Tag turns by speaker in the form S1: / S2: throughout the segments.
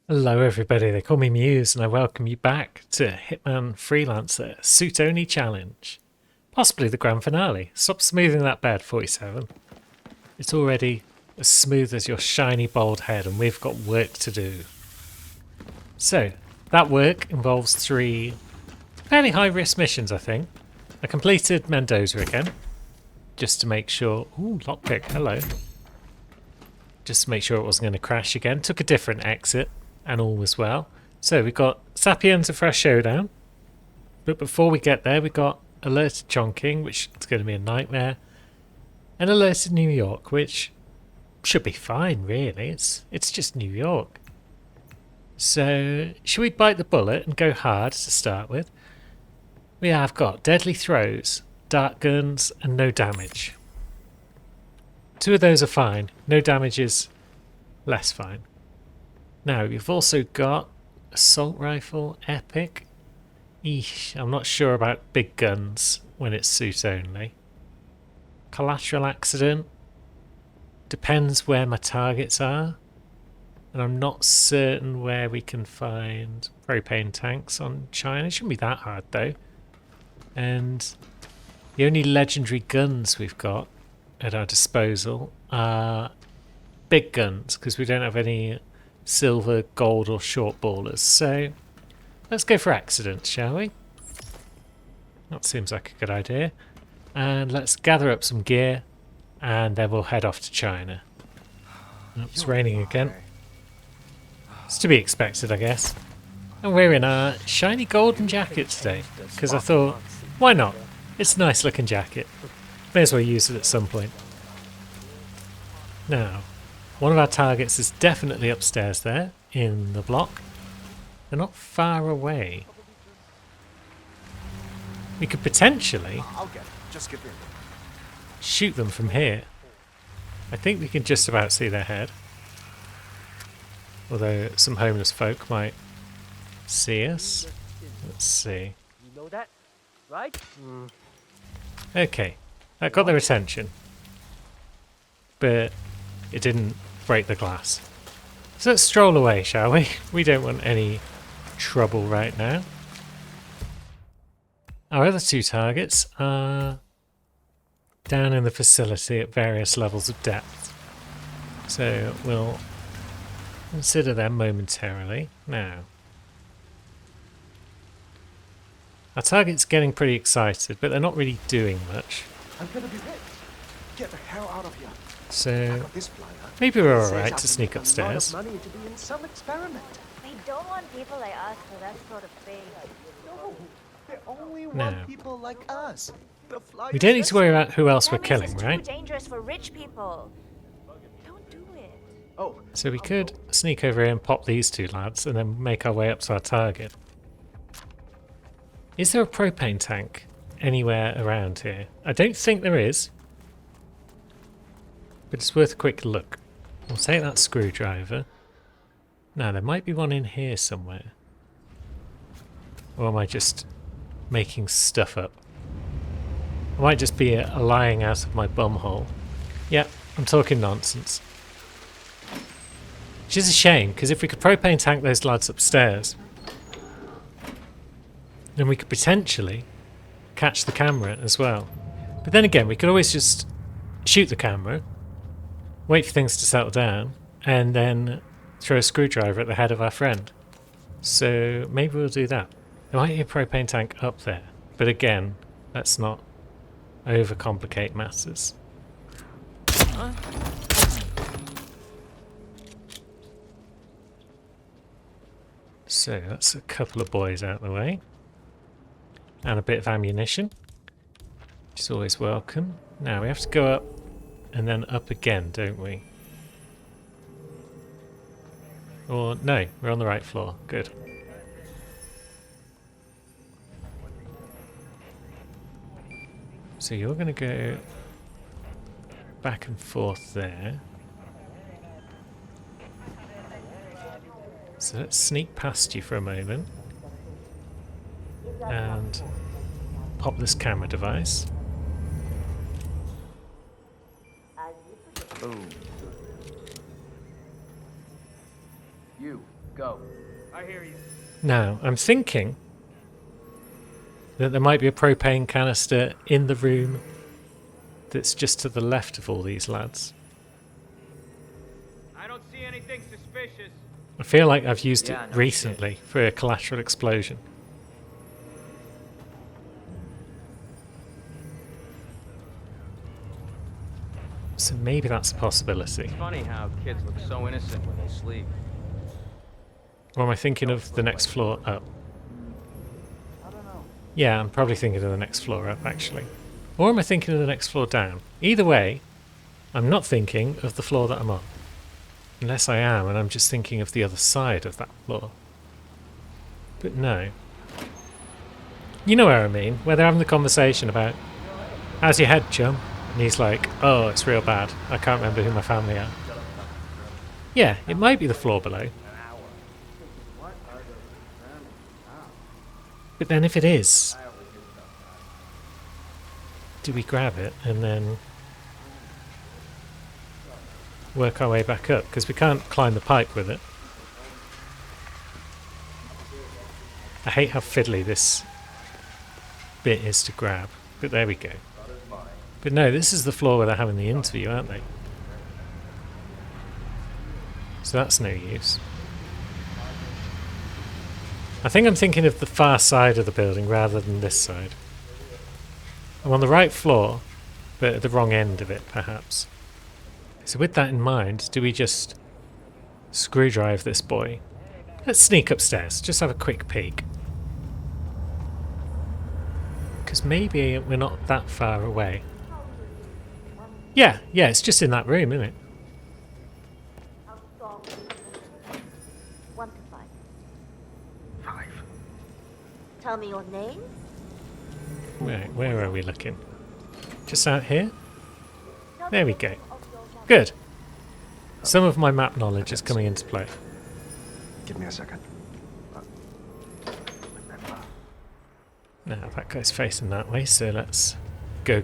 S1: Hello everybody, they call me Muse and I welcome you back to Hitman Freelancer Suit Only Challenge. Possibly the grand finale. Stop smoothing that bed, 47. It's already as smooth as your shiny bald head and we've got work to do. So, that work involves 3 fairly high risk missions, I think. I completed Mendoza again, just to make sure... Ooh, lockpick, hello. Just to make sure it wasn't going to crash again. Took a different exit. And all was well. So we've got Sapienza for our showdown. But before we get there, we've got Alerted Chongqing, which is going to be a nightmare. And Alerted New York, which should be fine, really. It's just New York. So, should we bite the bullet and go hard to start with? We have got Deadly Throws, Dart Guns, and No Damage. 2 of those are fine. No damage is less fine. Now, you've also got Assault Rifle, Epic. Eesh, I'm not sure about big guns when it's suit only. Collateral Accident. Depends where my targets are. And I'm not certain where we can find propane tanks on China. It shouldn't be that hard though. And the only legendary guns we've got at our disposal are big guns, because we don't have any silver, gold or short ballers. So let's go for accidents, shall we? That seems like a good idea. And let's gather up some gear and then we'll head off to China. Oh, it's raining again. It's to be expected, I guess. And we're in our shiny golden jacket today, because I thought, why not? It's a nice looking jacket. May as well use it at some point. Now, one of our targets is definitely upstairs there, in the block. They're not far away. We could potentially shoot them from here. I think we can just about see their head. Although some homeless folk might see us. Let's see.
S2: You know that, right?
S1: Okay, that got their attention. But it didn't break the glass. So let's stroll away, shall we? We don't want any trouble right now. Our other 2 targets are down in the facility at various levels of depth. So we'll consider them momentarily. Now, our target's getting pretty excited, but they're not really doing much.
S3: I'm gonna be rich. Get the hell out of here.
S1: So
S3: This flyer.
S1: maybe we're
S3: Says I
S1: alright
S3: can
S1: to sneak
S3: make a lot
S1: upstairs.
S3: of money to be in some experiment.
S4: We don't want people like us for that sort of thing.
S3: No, they only
S1: No.
S3: want people like us. The flyer
S1: We don't need
S3: says
S1: to worry
S3: so.
S1: about who else we're
S4: That means
S1: killing,
S4: it's
S1: right?
S4: too dangerous for rich people. Don't do it.
S3: Oh,
S1: So we could sneak over here and pop these 2 lads and then make our way up to our target. Is there a propane tank anywhere around here? I don't think there is. But it's worth a quick look. We'll take that screwdriver. Now, there might be one in here somewhere. Or am I just making stuff up? I might just be lying out of my bumhole. Yeah, I'm talking nonsense. Which is a shame, because if we could propane tank those lads upstairs, then we could potentially catch the camera as well. But then again, we could always just shoot the camera, wait for things to settle down, and then throw a screwdriver at the head of our friend. So maybe we'll do that. There might be a propane tank up there, but again, let's not overcomplicate matters. So that's a couple of boys out of the way. And a bit of ammunition, which is always welcome. Now we have to go up and then up again, don't we? Or no, we're on the right floor. Good. So you're going to go back and forth there. So let's sneak past you for a moment and pop this camera device.
S3: Boom. You,
S2: Go. I hear you.
S1: Now, I'm thinking that there might be a propane canister in the room that's just to the left of all these lads.
S2: I don't see anything suspicious.
S1: I feel like I've used
S2: Yeah,
S1: it
S2: no
S1: recently for a collateral explosion. So maybe that's a possibility.
S2: It's funny how kids look so innocent when they sleep.
S1: Or am I thinking of the next floor up?
S3: I don't know.
S1: Yeah, I'm probably thinking of the next floor up, actually. Or am I thinking of the next floor down? Either way, I'm not thinking of the floor that I'm on. Unless I am, and I'm just thinking of the other side of that floor. But no. You know what I mean, where they're having the conversation about, how's your head, chum? And he's like, oh, it's real bad. I can't remember who my family are. Yeah, it might be the floor below. But then if it is, do we grab it and then work our way back up? Because we can't climb the pipe with it. I hate how fiddly this bit is to grab, but there we go. But no, this is the floor where they're having the interview, aren't they? So that's no use. I think I'm thinking of the far side of the building rather than this side. I'm on the right floor, but at the wrong end of it, perhaps. So with that in mind, do we just screwdrive this boy? Let's sneak upstairs, just have a quick peek. Because maybe we're not that far away. Yeah, it's just in that room, isn't it?
S4: How strong? 1 to 5.
S3: 5.
S4: Tell me your name.
S1: Where are we looking? Just out here? There we go. Good. Some of my map knowledge is coming into play.
S3: Give me a second. Remember.
S1: Now that guy's facing that way, so let's go.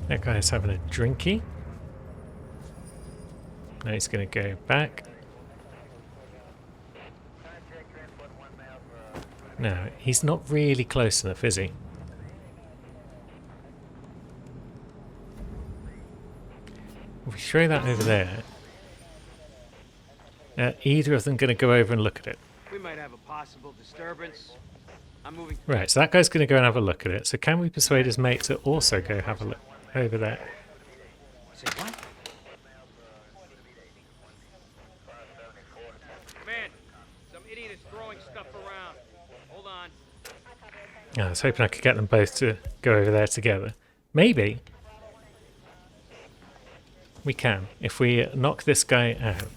S1: That guy's having a drinky. Now he's going to go back. No, he's not really close enough, is he? If we throw that over there, either of them going to go over and look at it.
S2: We might have a possible disturbance. I'm moving.
S1: Right, so that guy's going to go and have a look at it. So can we persuade his mate to also go have a look over there?
S2: Say what? Man, some idiot is throwing stuff around. Hold on.
S1: I was hoping I could get them both to go over there together. Maybe we can, if we knock this guy out.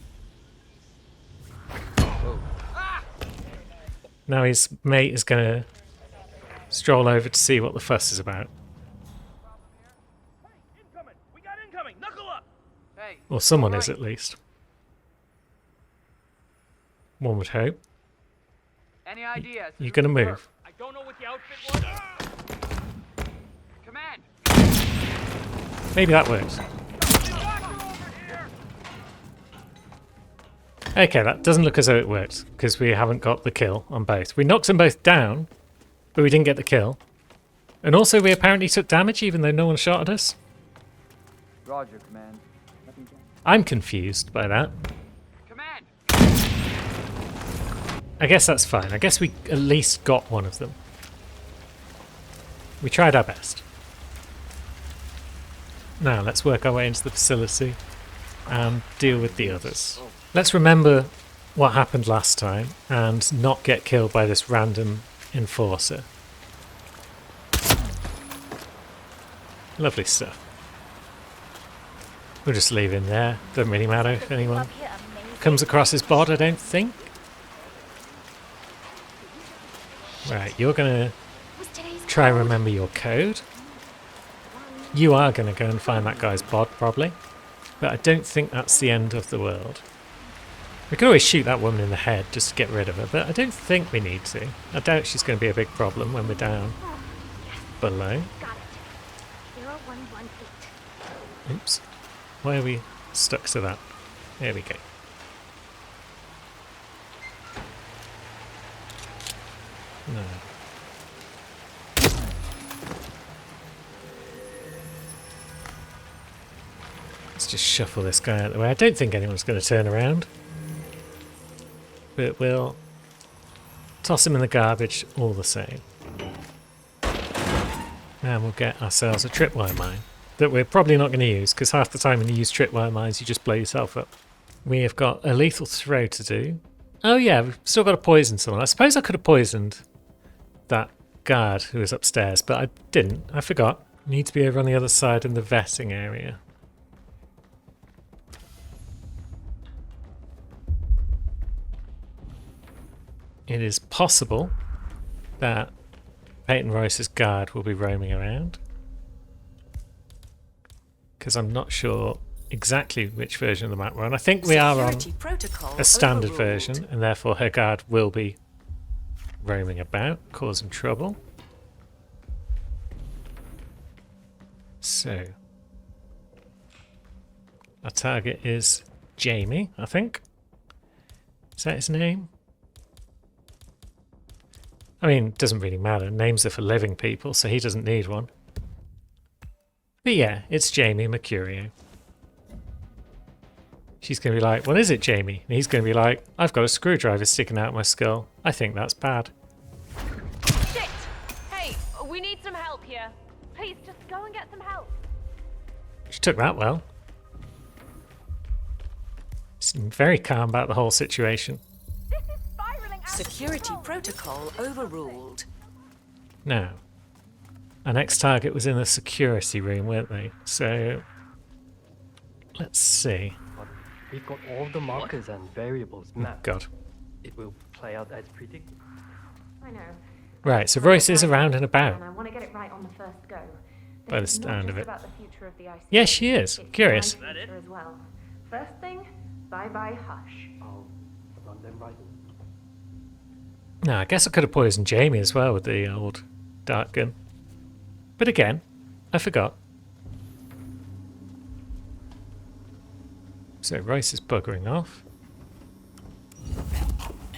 S1: Now his mate is going to stroll over to see what the fuss is about.
S2: Hey, incoming! We got incoming! Knuckle up! Hey.
S1: Or someone is, at least. One would hope.
S2: Any ideas?
S1: You're going to move.
S2: I don't know what the outfit was. Command!
S1: Maybe that works. Okay, that doesn't look as though it worked, because we haven't got the kill on both. We knocked them both down, but we didn't get the kill. And also we apparently took damage even though no one shot at us.
S2: Roger, command.
S1: I'm confused by that.
S2: Command!
S1: I guess that's fine. I guess we at least got one of them. We tried our best. Now let's work our way into the facility and deal with the others. Let's remember what happened last time and not get killed by this random enforcer. Lovely stuff. We'll just leave him there. Doesn't really matter if anyone comes across his bod, I don't think. Right, you're gonna try and remember your code. You are gonna go and find that guy's bod, probably. But I don't think that's the end of the world. We can always shoot that woman in the head just to get rid of her, but I don't think we need to. I doubt she's going to be a big problem when we're down below.
S4: Got it. 0118.
S1: Oops. Why are we... stuck to that. There we go. No. Let's just shuffle this guy out of the way. I don't think anyone's going to turn around. But we'll toss him in the garbage all the same. And we'll get ourselves a tripwire mine that we're probably not going to use, because half the time when you use tripwire mines you just blow yourself up. We have got a lethal throw to do. Oh yeah, we've still got to poison someone. I suppose I could have poisoned that guard who was upstairs, but I didn't. I forgot. Need to be over on the other side in the vetting area. It is possible that Peyton Royce's guard will be roaming around, because I'm not sure exactly which version of the map we're on. I think we are on a standard version, and therefore her guard will be roaming about, causing trouble. So, our target is Jamie, I think. Is that his name? I mean, it doesn't really matter. Names are for living people, so he doesn't need one. But yeah, it's Jamie Mercurio. She's going to be like, what is it, Jamie? And he's going to be like, I've got a screwdriver sticking out my skull. I think that's bad.
S4: Shit! Hey, we need some help here. Please, just go and get some help.
S1: She took that well. Seemed very calm about the whole situation.
S4: This is spiraling out of
S5: Security
S4: control.
S5: protocol overruled.
S1: Now, our next target was in the security room, weren't they? So, let's see.
S6: But we've got all the markers and variables
S1: Oh,
S6: mapped.
S1: God.
S6: It will play out as predicted.
S7: I know.
S1: Right, so Royce is around and about.
S7: And I want to get it right on the first go.
S1: By the
S7: This is not
S1: sound
S7: just
S1: of it.
S7: about the future of the ICU.
S1: Yeah, she is.
S7: It's
S1: Curious.
S7: my future as well. First thing, bye-bye hush.
S6: I'll run them right.
S1: No, I guess I could have poisoned Jamie as well with the old dart gun. But again, I forgot. So Royce is buggering off.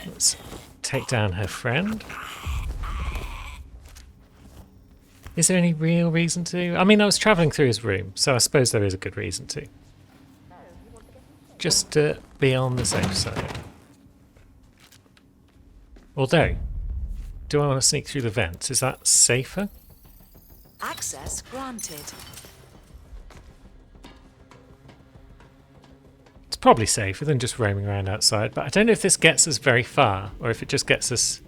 S1: Let's take down her friend. Is there any real reason to? I mean, I was travelling through his room, so I suppose there is a good reason to. Just to be on the safe side. Although, do I want to sneak through the vents? Is that safer?
S5: Access granted.
S1: It's probably safer than just roaming around outside, but I don't know if this gets us very far, or if it just gets us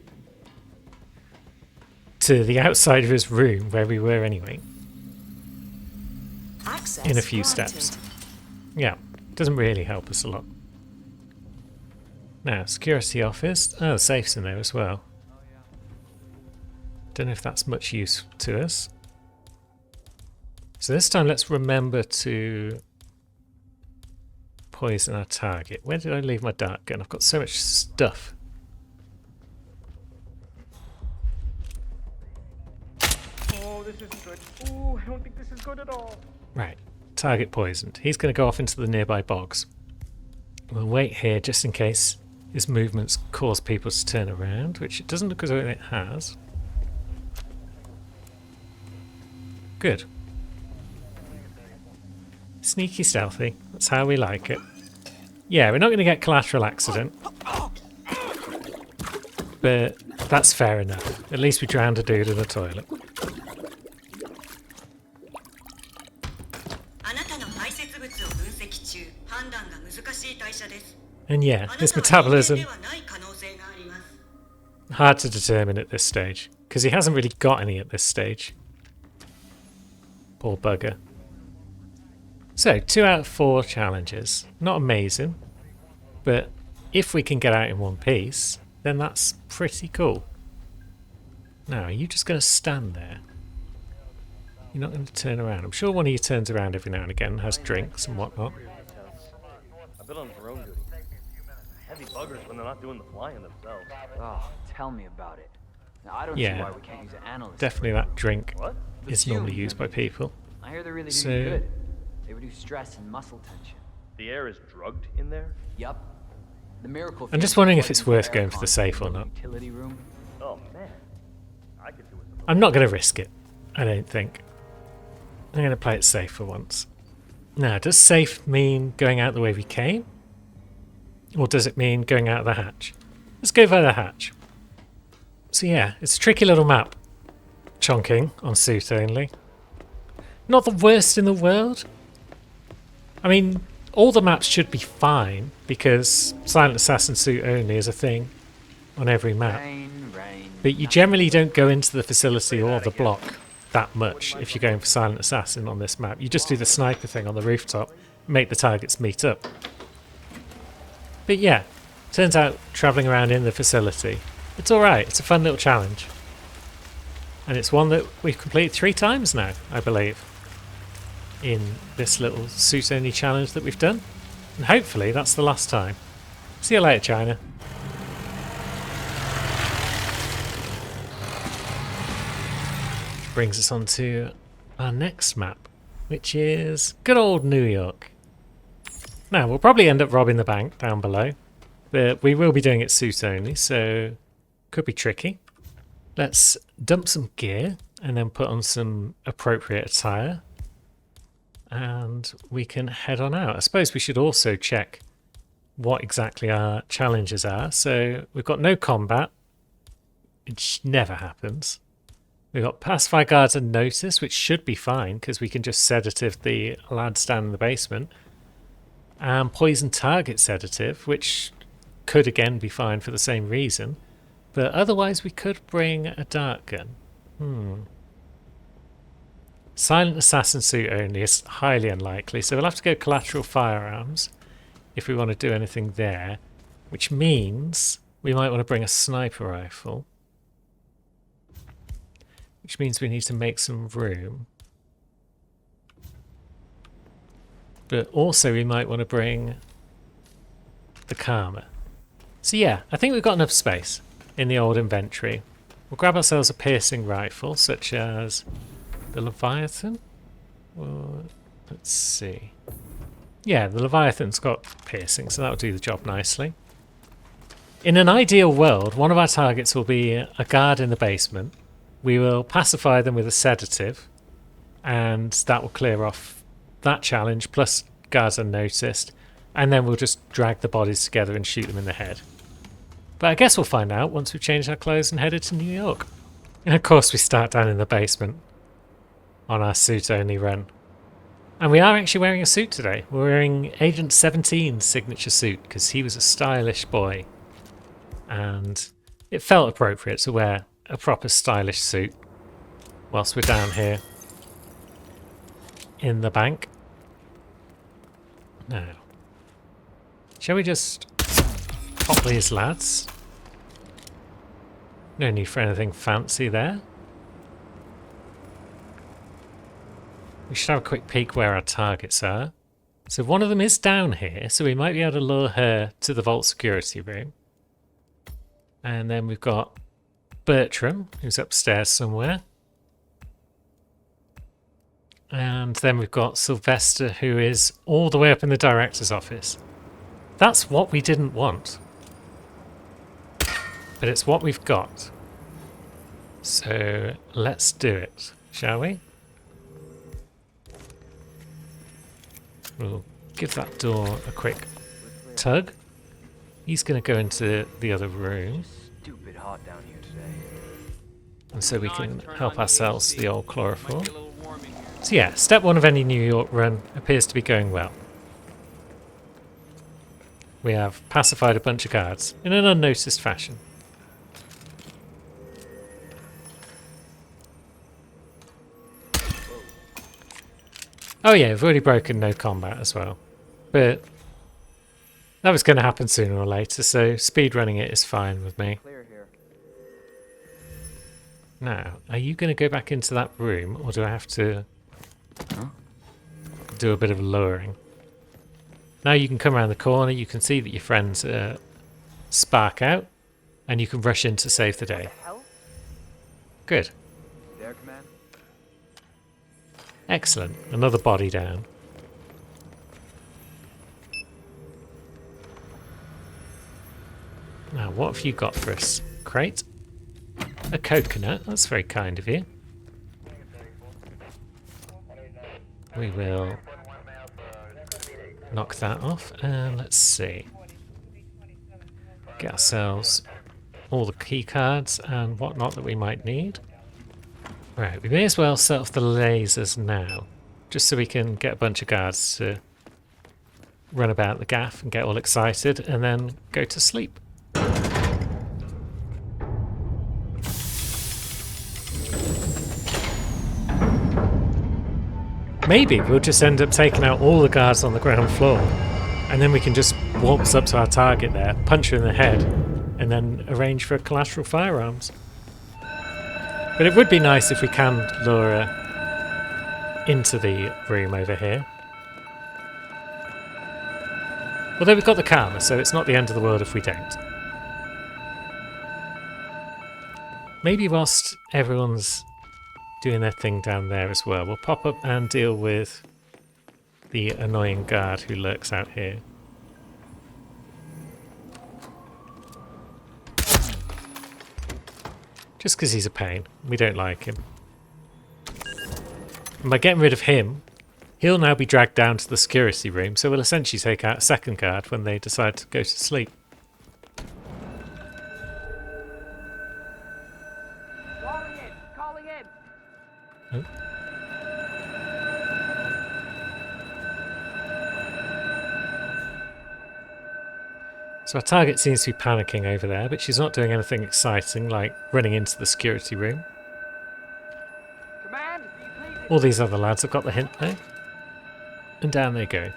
S1: to the outside of his room where we were anyway.
S5: Access
S1: In a few
S5: granted.
S1: steps. Yeah, doesn't really help us a lot. Now, security office. Oh, the safe's in there as well. Don't know if that's much use to us. So this time let's remember to poison our target. Where did I leave my dart gun? I've got so much stuff.
S6: Oh, this isn't good. Oh, I don't think this is good at all.
S1: Right, target poisoned. He's going to go off into the nearby bogs. We'll wait here just in case his movements cause people to turn around, which it doesn't look as though it has. Good. Sneaky stealthy. That's how we like it. Yeah, we're not going to get collateral accident. But that's fair enough. At least we drowned a dude in the toilet. And yeah, his metabolism, hard to determine at this stage, because he hasn't really got any at this stage. Poor bugger. So, 2 out of 4 challenges. Not amazing, but if we can get out in one piece, then that's pretty cool. Now, are you just going to stand there? You're not going to turn around. I'm sure one of you turns around every now and again and has drinks and whatnot.
S8: I've been on drone duty. Heavy buggers when they're not doing the flying themselves.
S3: Oh, tell me about it. Now, I don't
S1: Yeah.
S3: see why we can't use an analyst.
S1: Definitely that drink
S8: What?
S1: is normally used by people.
S3: I hear they're really
S1: So-
S3: good. They reduce stress and muscle tension.
S8: The air is drugged in there?
S3: Yup. The miracle.
S1: I'm just
S3: fumes
S1: wondering if
S3: flood
S1: it's
S3: into
S1: worth
S3: the
S1: going for the
S3: aircon
S1: safe or
S3: in the
S1: not.
S3: Utility room.
S8: Oh man. I could do it.
S1: I'm not going to risk it, I don't think. I'm going to play it safe for once. Now, does safe mean going out the way we came? Or does it mean going out the hatch? Let's go via the hatch. So yeah, it's a tricky little map. Chonking on suit only. Not the worst in the world. I mean, all the maps should be fine because Silent Assassin suit only is a thing on every map.
S3: Rain, rain.
S1: But you generally don't go into the facility or the block that much if you're going for Silent Assassin on this map. You just do the sniper thing on the rooftop, make the targets meet up. But yeah, turns out travelling around in the facility, it's alright, it's a fun little challenge. And it's one that we've completed 3 times now, I believe, in this little suit only challenge that we've done. And hopefully that's the last time. See you later, China. Brings us on to our next map, which is good old New York. Now, we'll probably end up robbing the bank down below, but we will be doing it suit only, so could be tricky. Let's dump some gear and then put on some appropriate attire, and we can head on out. I suppose we should also check what exactly our challenges are. So we've got no combat, which never happens. We've got pacify guards and notice, which should be fine because we can just sedative the lads down in the basement. And poison target sedative, which could again be fine for the same reason. But otherwise we could bring a dart gun. Silent assassin suit only is highly unlikely, so we'll have to go collateral firearms if we want to do anything there. Which means we might want to bring a sniper rifle. Which means we need to make some room. But also we might want to bring the Karma. So yeah, I think we've got enough space in the old inventory. We'll grab ourselves a piercing rifle, such as the Leviathan. Or, let's see. Yeah, the Leviathan's got piercing, so that'll do the job nicely. In an ideal world, one of our targets will be a guard in the basement. We will pacify them with a sedative, and that will clear off that challenge, plus guards unnoticed, and then we'll just drag the bodies together and shoot them in the head. But I guess we'll find out once we've changed our clothes and headed to New York. And of course we start down in the basement on our suit-only run. And we are actually wearing a suit today. We're wearing Agent 17's signature suit, because he was a stylish boy. And it felt appropriate to wear a proper stylish suit whilst we're down here in the bank. Now, shall we just pop these lads? No need for anything fancy there. We should have a quick peek where our targets are. So one of them is down here, so we might be able to lure her to the vault security room. And then we've got Bertram, who's upstairs somewhere. And then we've got Sylvester, who is all the way up in the director's office. That's what we didn't want. But it's what we've got. So let's do it, shall we? We'll give that door a quick tug. He's going to go into the other room.
S3: Stupid hot down here today.
S1: And so we can help ourselves to the old chloroform. So yeah, step 1 of any New York run appears to be going well. We have pacified a bunch of guards in an unnoticed fashion. Oh yeah, we've already broken no combat as well. But that was going to happen sooner or later, so speedrunning it is fine with me.
S3: Clear here.
S1: Now, are you going to go back into that room, or do I have to do a bit of luring? Now you can come around the corner, you can see that your friends spark out, and you can rush in to save the day.
S3: Hell?
S1: Good.
S3: There, command.
S1: Excellent. Another body down. Now, what have you got for us? Crate? A coconut. That's very kind of you. We will knock that off, and let's see. Get ourselves all the key cards and whatnot that we might need. Right, we may as well set off the lasers now, just so we can get a bunch of guards to run about the gaff and get all excited, and then go to sleep. Maybe we'll just end up taking out all the guards on the ground floor, and then we can just waltz up to our target there, punch her in the head, and then arrange for collateral firearms. But it would be nice if we can lure her into the room over here. Although we've got the karma, so it's not the end of the world if we don't. Maybe whilst everyone's doing their thing down there as well, we'll pop up and deal with the annoying guard who lurks out here. Just because he's a pain. We don't like him. And by getting rid of him, he'll now be dragged down to the security room, so we'll essentially take out a second guard when they decide to go to sleep.
S2: Calling in.
S1: Oh. So our target seems to be panicking over there, but she's not doing anything exciting like running into the security room.
S2: Command, please.
S1: All these other lads have got the hint though. And down they go.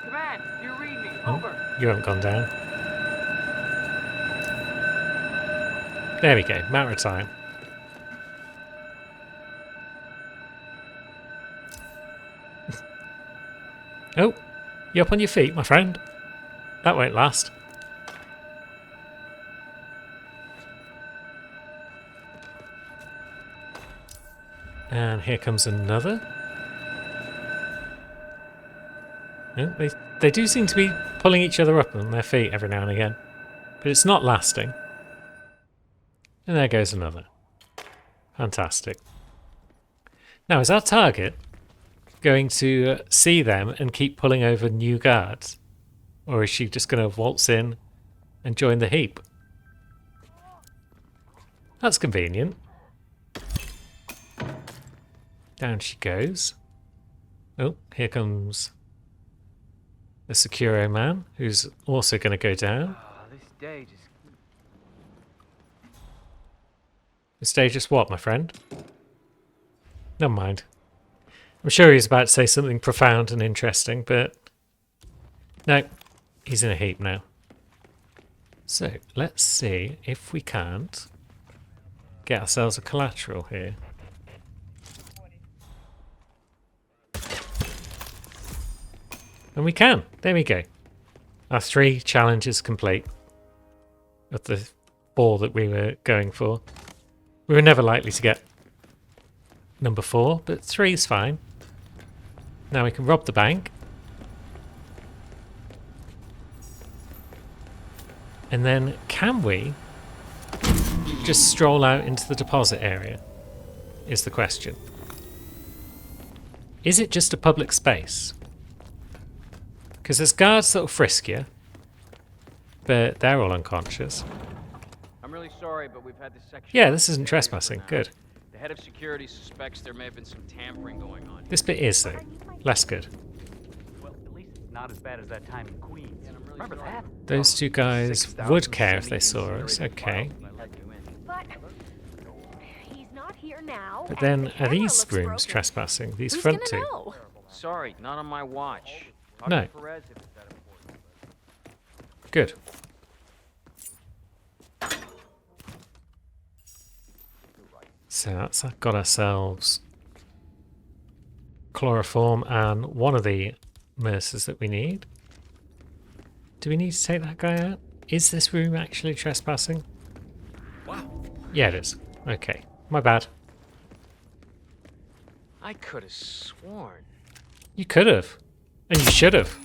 S2: Command, do you read me?
S1: Oh,
S2: Over.
S1: you haven't gone down. There we go, matter of time. Oh, you up on your feet, my friend? That won't last. And here comes another. Oh, they do seem to be pulling each other up on their feet every now and again. But it's not lasting. And there goes another. Fantastic. Now, is our target going to see them and keep pulling over new guards? Or is she just going to waltz in and join the heap? That's convenient. Down she goes. Oh, here comes the Securo man, who's also going to go down.
S3: Oh, this day just...
S1: This day just what, my friend? Never mind. I'm sure he's about to say something profound and interesting, but no, he's in a heap now. So let's see if we can't get ourselves a collateral here. And we can. There we go. Our 3 challenges complete of the 4 that we were going for. We were never likely to get number 4, but 3 is fine. Now we can rob the bank. And then can we just stroll out into the deposit area? Is the question. Is it just a public space? Because there's guards that'll frisk you, but they're all unconscious.
S2: I'm really sorry, but we've had this section.
S1: Yeah, this isn't trespassing. Good.
S2: The head of security suspects there may have been some tampering going on.
S1: This bit is, though, less good.
S6: Well, at least it's not as bad as that time in Queens. Remember that?
S1: Those 2 guys would care if they saw us. Okay.
S4: But he's not here now.
S1: But
S4: and
S1: then,
S4: the
S1: are
S4: camera
S1: these
S4: looks
S1: rooms
S4: broken.
S1: trespassing? These
S4: Who's
S1: front
S4: gonna
S1: 2?
S4: know?
S2: Sorry, not on my watch. Talk
S1: No.
S2: to Perez if it's that important.
S1: Good. So that's got ourselves chloroform and one of the mercers that we need. Do we need to take that guy out? Is this room actually trespassing?
S2: Wow.
S1: Yeah, it is. Okay. My bad.
S2: I could have sworn.
S1: You could have. And you should have.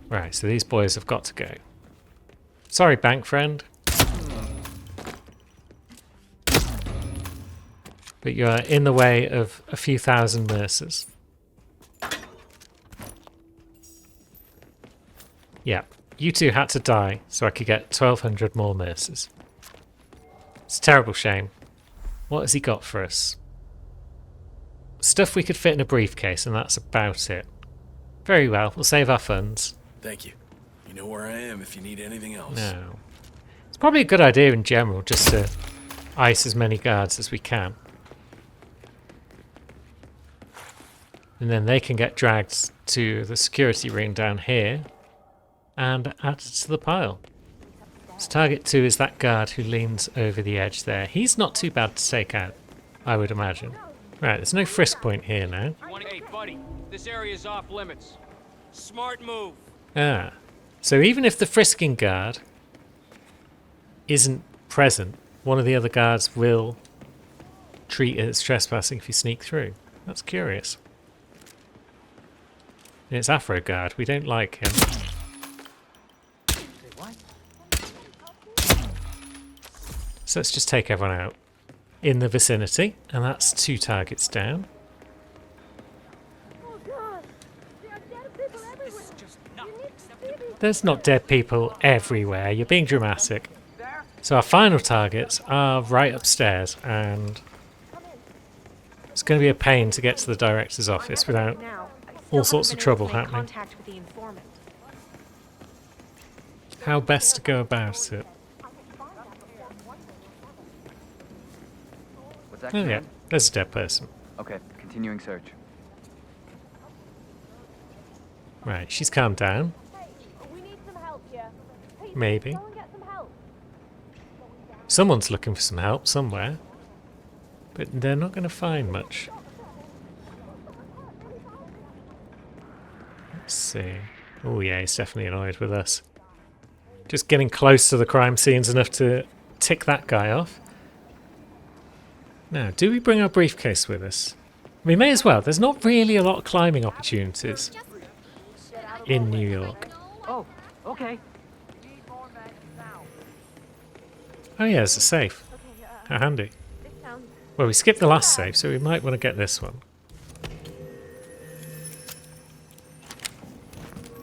S1: Right, so these boys have got to go. Sorry, bank friend. But you are in the way of a few thousand mercers. Yeah, you two had to die so I could get 1,200 more mercers. It's a terrible shame. What has he got for us? Stuff we could fit in a briefcase, and that's about it. Very well, we'll save our funds.
S9: Thank you. You know where I am if you need anything else.
S1: No. It's probably a good idea in general just to ice as many guards as we can. And then they can get dragged to the security ring down here and added to the pile. So target 2 is that guard who leans over the edge there. He's not too bad to take out, I would imagine. Right, there's no frisk point here now.
S2: Hey, buddy, this area's off limits. Smart move.
S1: Ah, so even if the frisking guard isn't present, one of the other guards will treat it as trespassing if you sneak through. That's curious. And it's Afro Guard. We don't like him. So let's just take everyone out in the vicinity, and that's 2 targets down. There's not dead people everywhere. You're being dramatic. So our final targets are right upstairs, and it's going to be a pain to get to the director's office without all sorts of trouble happening. How best to go about it?
S3: What's that?
S1: Oh yeah,
S3: command?
S1: there's a dead person.
S3: Okay, continuing search.
S1: Right, she's calmed down.
S4: We need some help here. Please,
S1: Maybe.
S4: go and get some help.
S1: Someone's looking for some help somewhere. But they're not going to find much. Let's see. Oh yeah, he's definitely annoyed with us. Just getting close to the crime scene's enough to tick that guy off. Now, do we bring our briefcase with us? We may as well. There's not really a lot of climbing opportunities in New York.
S6: Oh, okay.
S1: Oh yeah, there's a safe. How handy.
S4: This sounds
S1: Well, we skipped the last save, so we might want to get this one.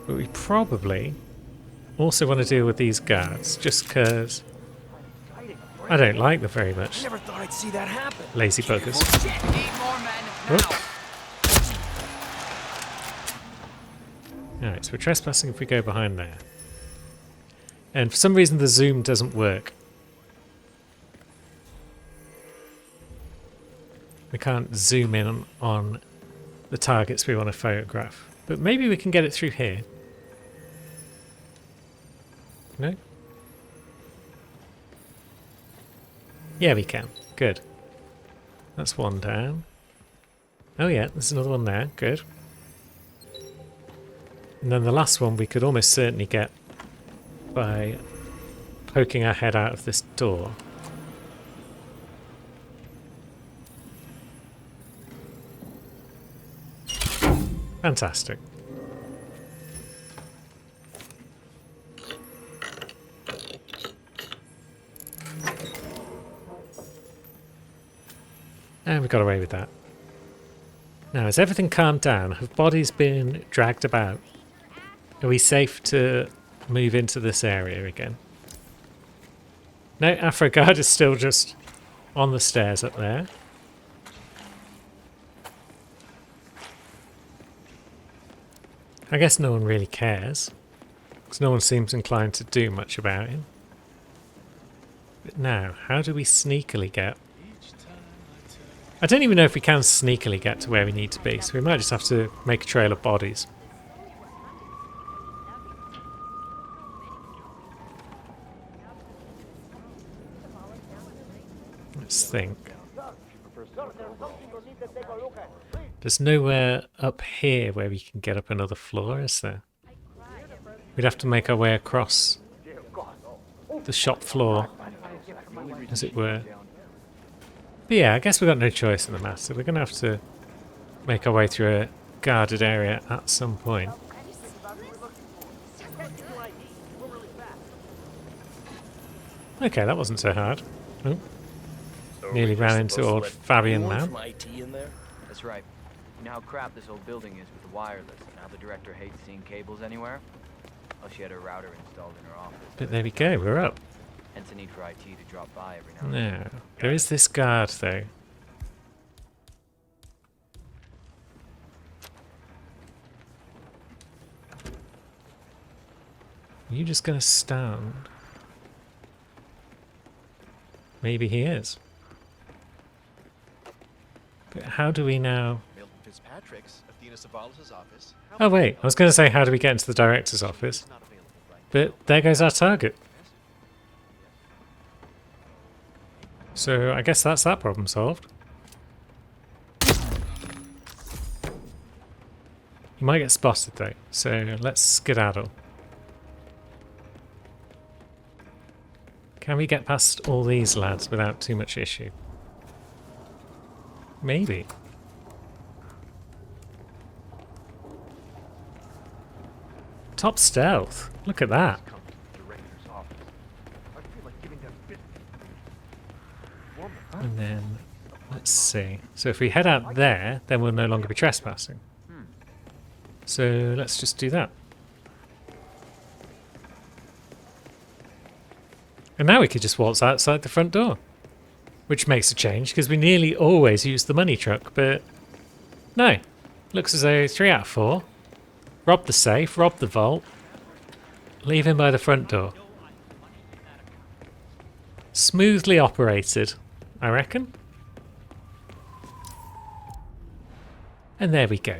S1: But we probably also want to deal with these guards, just because I don't like them very much.
S9: Never thought I'd see that happen.
S1: Lazy buggers. Alright, so we're trespassing if we go behind there. And for some reason the zoom doesn't work. We can't zoom in on the targets we want to photograph. But maybe we can get it through here. No? Yeah, we can. Good. That's one down. Oh yeah, there's another one there. Good. And then the last one we could almost certainly get by poking our head out of this door. Fantastic. And we got away with that. Now, has everything calmed down? Have bodies been dragged about? Are we safe to move into this area again? No, Afro Guard is still just on the stairs up there. I guess no one really cares, because no one seems inclined to do much about him. But now, how do we sneakily get... I don't even know if we can sneakily get to where we need to be, so we might just have to make a trail of bodies. Let's think. There's nowhere up here where we can get up another floor, is there? We'd have to make our way across the shop floor, as it were. But yeah, I guess we've got no choice in the matter. We're going to have to make our way through a guarded area at some point. Okay, that wasn't so hard. Oh,
S8: So are
S1: nearly
S8: we
S1: ran
S8: just
S1: into
S8: supposed to
S1: old
S8: let
S1: Fabian
S8: anyone
S1: man.
S8: from IT in there?
S3: That's right. You know how crap this old building is with the wireless, and how the director hates seeing cables anywhere? Well, she had a router installed in her office.
S1: But there we go, we're up.
S3: Hence the need for IT to drop by every now and then.
S1: Now, there is this guard though. Are you just gonna stand? Maybe he is. But how do we now...
S10: Milton Fitzpatrick's, Athena Savalas' office.
S1: Oh wait, I was gonna say how do we get into the director's office?
S10: Not available right
S1: But there goes our target. So I guess that's that problem solved. You might get spotted though, so let's skedaddle. Can we get past all these lads without too much issue? Maybe. Top stealth. Look at that. And then, let's see. So if we head out there, then we'll no longer be trespassing. So let's just do that. And now we could just waltz outside the front door. Which makes a change, because we nearly always use the money truck, but... No. Looks as though 3 out of 4. Rob the safe, rob the vault. Leave him by the front door. Smoothly operated, I reckon. And there we go.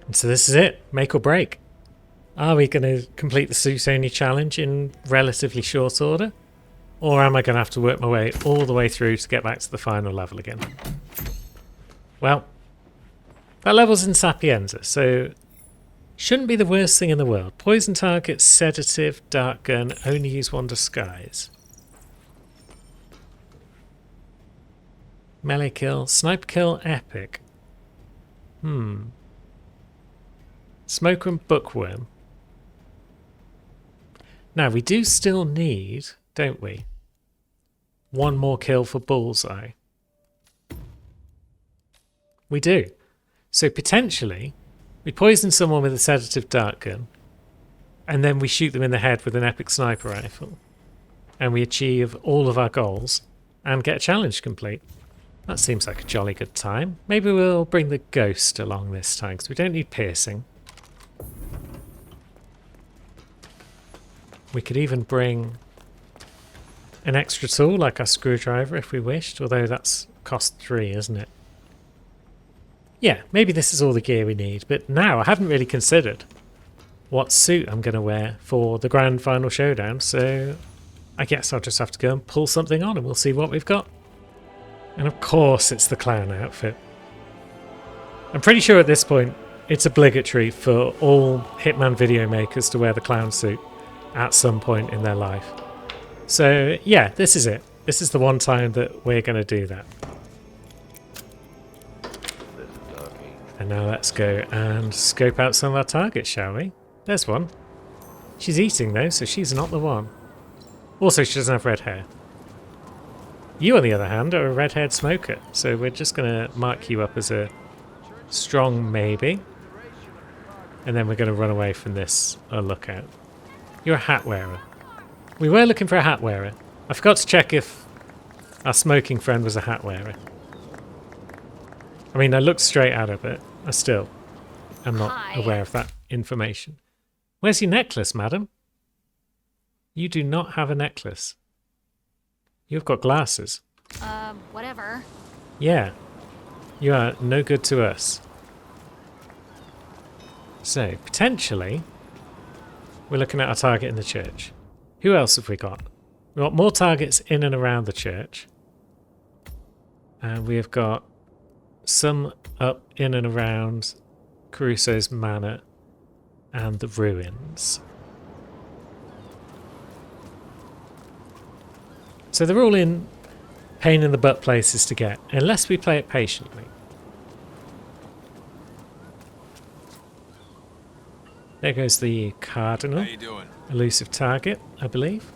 S1: And so this is it. Make or break. Are we going to complete the Suit-Only challenge in relatively short order? Or am I going to have to work my way all the way through to get back to the final level again? Well, that level's in Sapienza, so shouldn't be the worst thing in the world. Poison target, sedative, dark gun, only use one disguise. Melee kill, snipe kill, epic. Smoker and bookworm. Now, we do still need, don't we, one more kill for bullseye. We do. So potentially, we poison someone with a sedative dart gun, and then we shoot them in the head with an epic sniper rifle, and we achieve all of our goals and get a challenge complete. That seems like a jolly good time. Maybe we'll bring the ghost along this time, because we don't need piercing. We could even bring an extra tool like our screwdriver if we wished, although that's cost 3, isn't it? Yeah, maybe this is all the gear we need, but now I haven't really considered what suit I'm going to wear for the grand final showdown, so I guess I'll just have to go and pull something on and we'll see what we've got. And of course it's the clown outfit. I'm pretty sure at this point it's obligatory for all Hitman video makers to wear the clown suit at some point in their life. So yeah, this is it. This is the one time that we're going to do that. And now let's go and scope out some of our targets, shall we? There's one. She's eating though, so she's not the one. Also, she doesn't have red hair. You, on the other hand, are a red-haired smoker, so we're just going to mark you up as a strong maybe. And then we're going to run away from this lookout. You're a hat wearer. We were looking for a hat wearer. I forgot to check if our smoking friend was a hat wearer. I mean, I looked straight at her, but I still am not aware of that information. Where's your necklace, madam? You do not have a necklace. You've got glasses.
S4: Whatever.
S1: Yeah. You are no good to us. So, potentially, we're looking at our target in the church. Who else have we got? We've got more targets in and around the church. And we have got some up in and around Crusoe's Manor and the ruins. So they're all in pain in the butt places to get, unless we play it patiently. There goes the
S9: How
S1: Cardinal.
S9: you doing?
S1: Elusive target, I believe.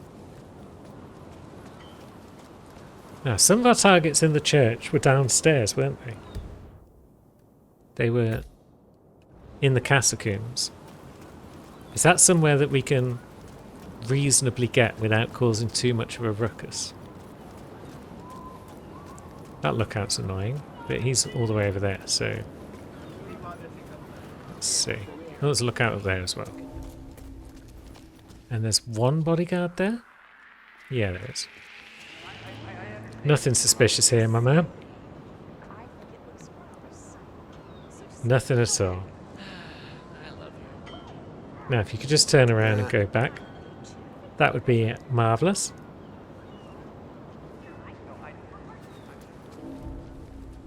S1: Now, some of our targets in the church were downstairs, weren't they? They were in the catacombs. Is that somewhere that we can reasonably get without causing too much of a ruckus? That lookout's annoying, but he's all the way over there, so... Let's see. Oh, there's a lookout up there as well. And there's one bodyguard there? Yeah, there is. Nothing suspicious here, my man. Nothing at all. Now, if you could just turn around and go back, that would be marvellous.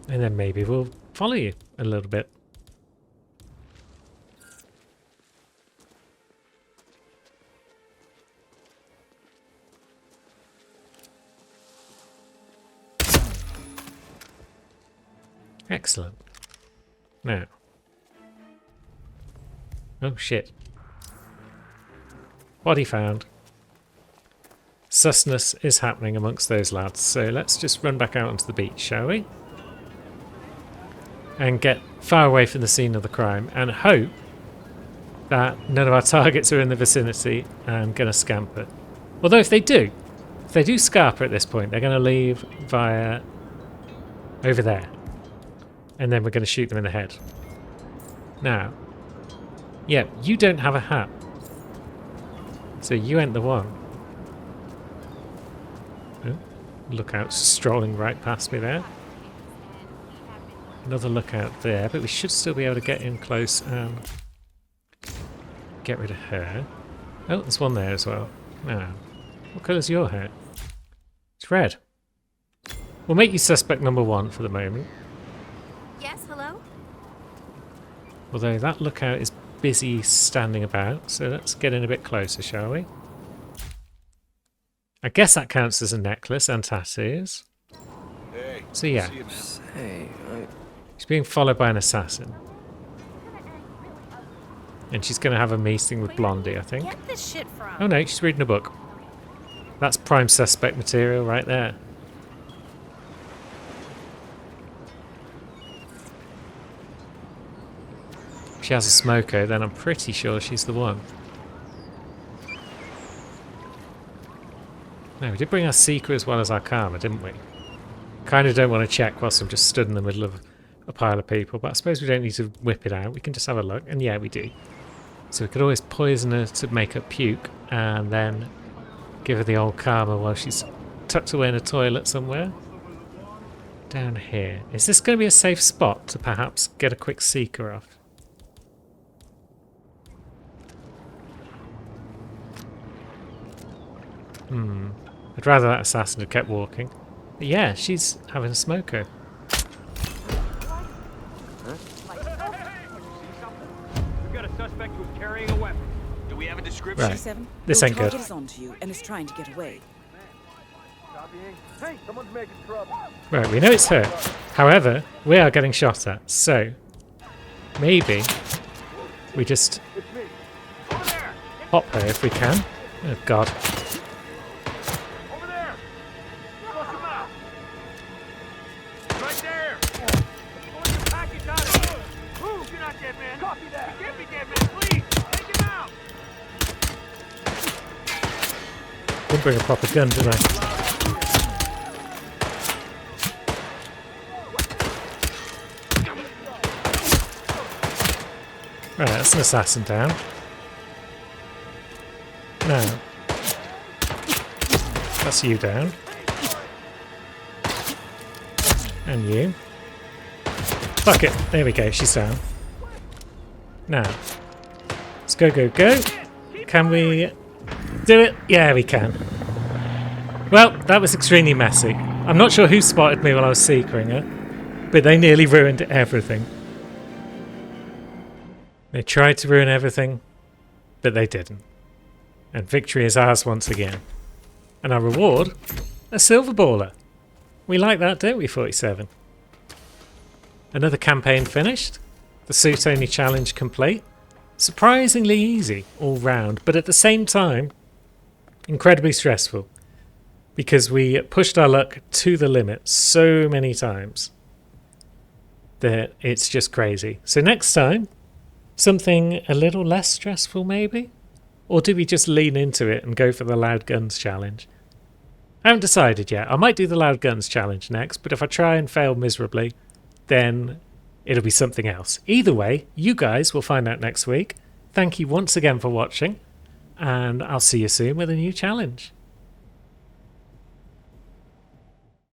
S1: And then maybe we'll follow you a little bit. Excellent. Now. Oh shit. Body found. Susness is happening amongst those lads, so let's just run back out onto the beach, shall we? And get far away from the scene of the crime and hope that none of our targets are in the vicinity and gonna scamper. Although if they do scarper at this point, they're gonna leave via over there. And then we're gonna shoot them in the head. Now, yeah, you don't have a hat. So you ain't the one. Oh, lookout's strolling right past me there. Another lookout there, but we should still be able to get in close and get rid of her. Oh, there's one there as well. Now, what colour's your hair? It's red. We'll make you suspect number 1 for the moment.
S4: Yes, hello?
S1: Although that lookout is busy standing about, so let's get in a bit closer, shall we? I guess that counts as a necklace and tattoos.
S9: Hey.
S1: So yeah,
S9: See you, man.
S8: Hey,
S1: she's being followed by an assassin. And she's going to have a meeting with Blondie, I think.
S4: Get this shit from.
S1: Oh no, she's reading a book. That's prime suspect material right there. If she has a smoko, then I'm pretty sure she's the one. No, we did bring our Seeker as well as our Karma, didn't we? Kind of don't want to check whilst I'm just stood in the middle of a pile of people, but I suppose we don't need to whip it out. We can just have a look, and yeah, we do. So we could always poison her to make her puke, and then give her the old Karma while she's tucked away in a toilet somewhere. Down here. Is this going to be a safe spot to perhaps get a quick Seeker off? I'd rather that assassin had kept walking. But yeah, she's having a smoko.
S2: We've got a suspect who's carrying a weapon.
S10: Do we have a description?
S1: Right. This ain't good.
S5: Is onto you and is trying to get away.
S8: hey, someone's making trouble.
S1: Right, we know it's her. However, we are getting shot at, so maybe we just pop her if we can. Oh god.
S2: Over there! Flush him out! Right there! Pull your package out of here! Move! You're not dead, man! Copy that! You can't be dead, man! Please! Take him out!
S1: Didn't bring a proper gun, did I? Right, that's an assassin down. Now, that's you down. And you. Fuck it. There we go. She's down. Now, let's go, go, go. Can we do it? Yeah, we can. Well, that was extremely messy. I'm not sure who spotted me while I was seekering her, but they nearly ruined everything. They tried to ruin everything, but they didn't. And victory is ours once again. And our reward? A silver baller. We like that, don't we, 47? Another campaign finished. The suit only challenge complete. Surprisingly easy all round, but at the same time, incredibly stressful. Because we pushed our luck to the limit so many times that it's just crazy. So next time, something a little less stressful maybe? Or do we just lean into it and go for the loud guns challenge? I haven't decided yet. I might do the loud guns challenge next, but if I try and fail miserably, then it'll be something else. Either way, you guys will find out next week. Thank you once again for watching, and I'll see you soon with a new challenge.